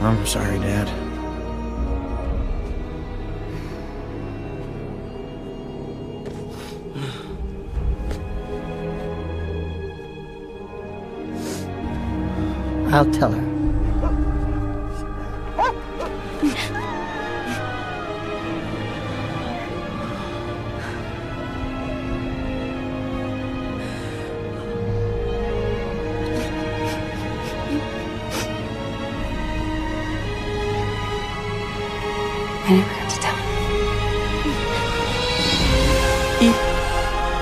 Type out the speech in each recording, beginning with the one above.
I'm sorry, Dad. I'll tell her. I never got to tell him.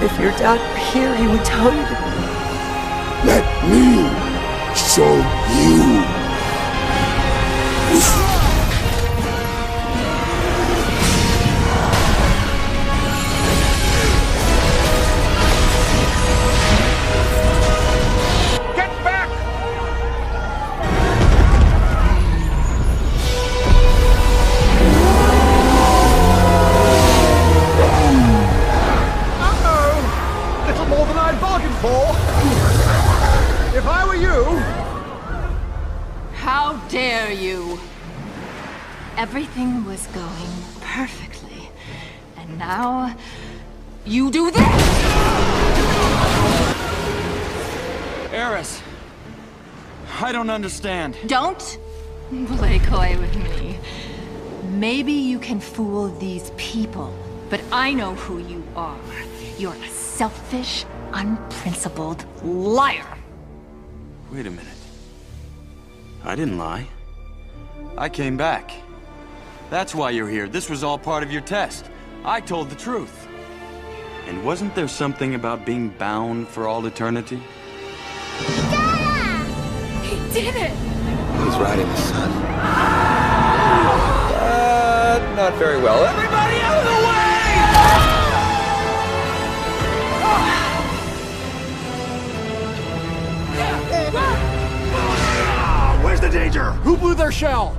If your dad were here, he would tell you to... Let me show you. Get back! Uh-oh! Little more than I bargained for. If I were you... How dare you? Everything was going perfectly. And now, you do this! Eris, I don't understand. Don't play coy with me. Maybe you can fool these people, but I know who you are. You're a selfish, unprincipled liar. Wait a minute. I didn't lie. I came back. That's why you're here. This was all part of your test. I told the truth. And wasn't there something about being bound for all eternity? He did it! He's right in the sun. Not very well. Everybody out of the way! Where's the danger? Who blew their shell?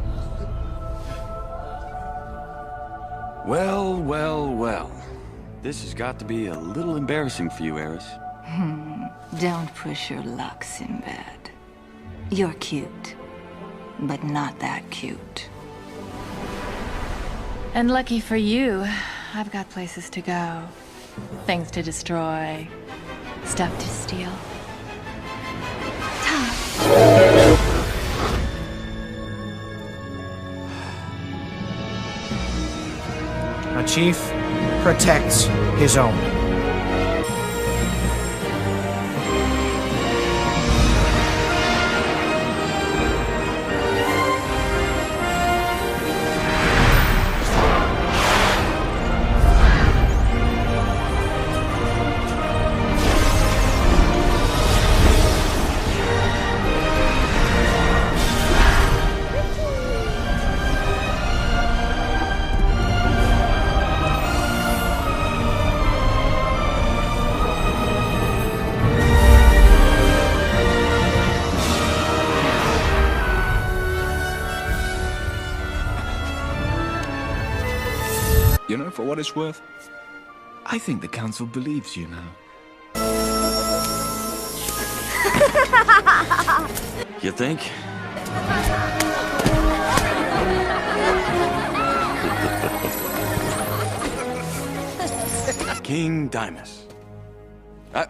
Well, well, well. This has got to be a little embarrassing for you, Eris. Don't push your luck, Sinbad. You're cute, but not that cute. And lucky for you, I've got places to go. Things to destroy. Stuff to steal. A chief protects his own. You know, for what it's worth, I think the council believes you now. You think? King Dimas.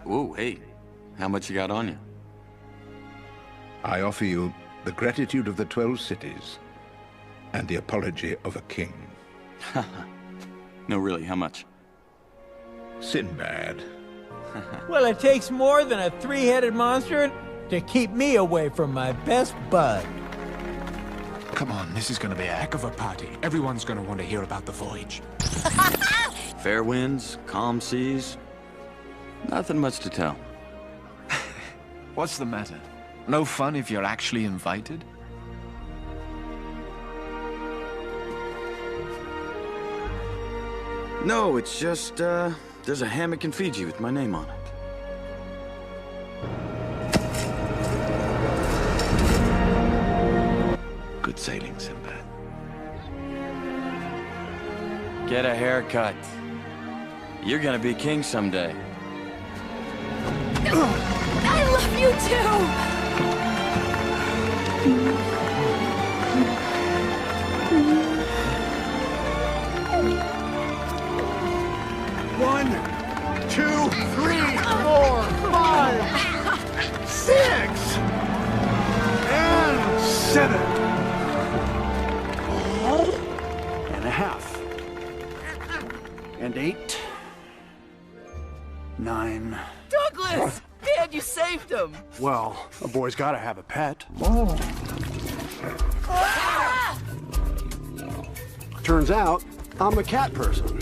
Whoa, hey. How much you got on you? I offer you the gratitude of the 12 cities and the apology of a king. No, really, how much? Sinbad. Well, it takes more than a three-headed monster to keep me away from my best bud. Come on, this is gonna be a heck of a party. Everyone's gonna want to hear about the voyage. Fair winds, calm seas. Nothing much to tell. What's the matter? No fun if you're actually invited? No, it's just, there's a hammock in Fiji with my name on it. Good sailing, Sinbad. Get a haircut. You're gonna be king someday. I love you too! 1, 2, 3, 4, 5, 6, and 7. And a half. And 8, 9. Douglas! Dad, you saved him! Well, a boy's gotta have a pet. Turns out, I'm a cat person.